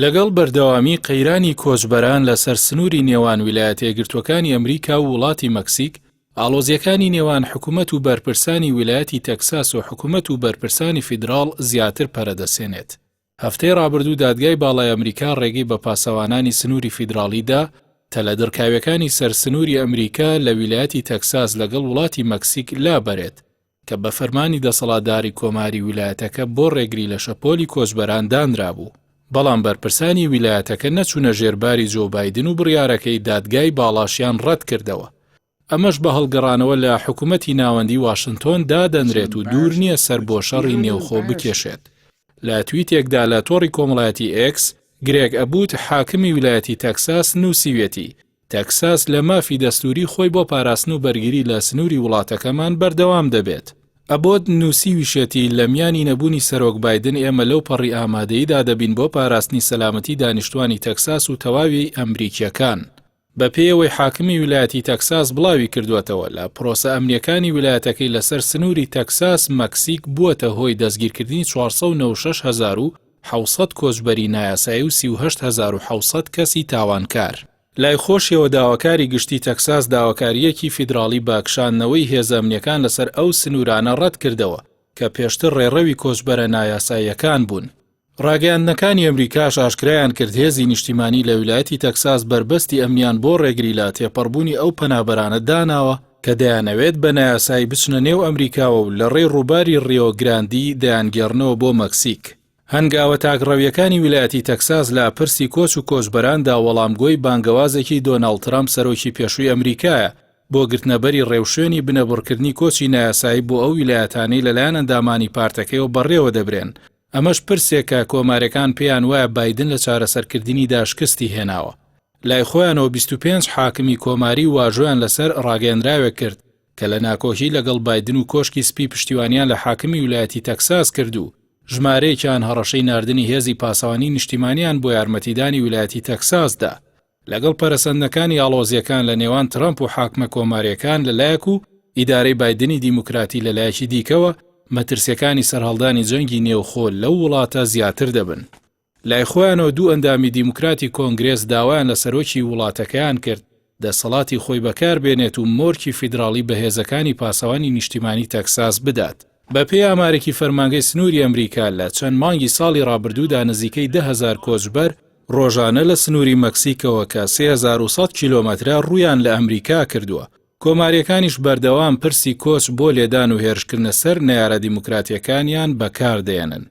لەگەڵ بەردەوامی قەیرانی کۆچبەران لەسەر سنووری نێوان ویلایەتە یەکگرتووەکانی ئەمریکا و وڵاتی مەکسیک، ئاڵۆزیەکانی نێوان حکوومەت و بەرپرسانی ویلایەتی تەکساس و حکوومەت و بەرپرسانی فیدراڵ زیاتر پەرەدەسێنێت. هەفتەی ڕابردوو دادگای باڵای ئەمریکا ڕێگەی بە پاسەوانانی سنووری فیدراڵیدا تەلەدڕکاویەکانی سەرسنووری ئەمریکا لە ویلایەتی تەکساس لەگەڵ وڵاتی مەکسیک لابەرێت کە بە فەرمانی دەسەڵاتداری کۆماری ویلایەتەکە بۆ ڕێگری لە شەپۆلی کۆچبەران دانرابوو. بەڵام بەرپرسانی ویلایەتەکە نەچوونە ژێرباری جۆ بایدن و بڕیارەکەی دادگای باڵاشیان ڕەت کردەوە. ئەمەش بە هەڵگەڕانەوە لە حکوومەتی ناوەندی واشنتۆن دادەنرێت و دوور نییە سەر بۆ شەڕی نێوخۆ بکێشێت. لە تویتێکدا لە تۆڕی کۆمەڵایەتی ئێکس، گرێگ ئەبوت حاکمی ویلایەتی تەکساس نووسیوێتی تەکساس لە مافی دەستوری خۆی بۆ پاراستن و بەرگری لە سنووری وڵاتەکەمان بەردەوام دەبێت. ئەبۆت نووسیویشێتی لە میانی نەبوونی سەرۆک بایدن ئێمە لەو پەڕی ئامادەییدا دەبین بۆ پاراستنی سەلامەتی دانیشتوانی تەکساس و تەواوی ئەمریکیەکان. بە پێیەوەی حاکمی ویلایەتی تەکساس بڵاوی کردوێتەوە لە پرۆسە ئەمنیەکانی ویلایەتەکەی لەسەر سنووری تەکساس مەکسیک بووەتە هۆی دەستگیرکردنی 496,700 کۆچبەری نایاسایی و 38,700 کەسی تاوانکار. لای خۆشیەوە داواکاری گشتی تەکساس داواکاریەکی فیدراڵی باکشاندنەوەی هێزە ئەمنیەکان لەسەر ئەو سنوورانە ڕەت کردەوە کە پێشتر ڕێڕەوی کۆچبەرە نایاساییەکان بوون. ڕاگەیاندنەکانی ئەمریکاش ئاشکرایان کرد هێزی نیشتیمانی لە ویلایەتی تەکساس بربەستی ئەمنیان بۆ ڕێگری لە تێپەڕبوونی ئەو پەنابەرانە داناوە کە دەیانەوێت بە نایاسایی بچنە نێو ئەمریکاوە و لە ڕێی ڕووباری ڕیۆ گراندی دەیانگێڕنەوە بۆ مەکسیک. هەنگاوە تاکڕەویەکانی ویلایەتی تەکساس لە پرسی کۆچ و کۆچبەراندا وەڵامگۆی بانگەوازێکی دۆناڵد ترامپ سەرۆکی پێشووی ئەمریکایە بۆ گرتنەبەری ڕێوشوێنی بنەبڕکردنی کۆچی نایاسایی بۆ ئەو ویلایەتانەی لەلایەن ئەندامانی پارتەکەیەوە بەڕێوە دەبرێن. ئەمەش پرسێکە کۆمارەکان پێیان وایە بایدن لە چارەسەرکردنیدا شکستی هێناوە. لای خۆیانەوە 25 حاکمی کۆماری واژۆیان لەسەر ڕاگەیەنراوێ کرد کە لە ناکۆشی لەگەڵ بایدن و کۆشکی سپی پشتیوانیان لە حاکمی ویلایەتی تەکساس کردو. ژمارەیەکیان هەڕەشەی ناردنی هێزی پاسەوانی نیشتیمانیان بۆ یارمەتیدانی ویلایەتی تەکساسدا. لەگەڵ پەرەسەندنەکانی ئاڵۆزیەکان لە نێوان ترامپ و حاکمە کۆماریەکان لەلایەک و ئیدارەی بایدنی دیموکراتی لەلایەکی دیکەوە مەترسیەکانی سەرهەڵدانی جەنگی نێوخۆ لەو وڵاتە زیاتر دەبن. لای خۆیانەوە دوو ئەندامی دیموکراتی کۆنگرێس داوایان لە سەرۆکی وڵاتەکەیان کرد دەسەڵاتی خۆی بەکار بێنێت و مۆرکی فیدراڵی بە هێزەکانی پاسەوانی نیشتیمانی تەکساس بدات. بە پێی ئامارێکی فەرمانگەی سنووری ئەمریکا لە چەند مانگی ساڵی ڕابردوودا نزیکەی 10,000 کۆچبەر ڕۆژانە لە سنووری مەکسیکەوە کە 3100 کیلۆمەترە ڕوویان لە ئەمریکا کردووە. کۆماریەکانیش بەردەوام پرسی کۆچ بۆ لێدان و هێرشکردنە سەر نەیارە دیموکراتیەکانیان بەکاردێنن.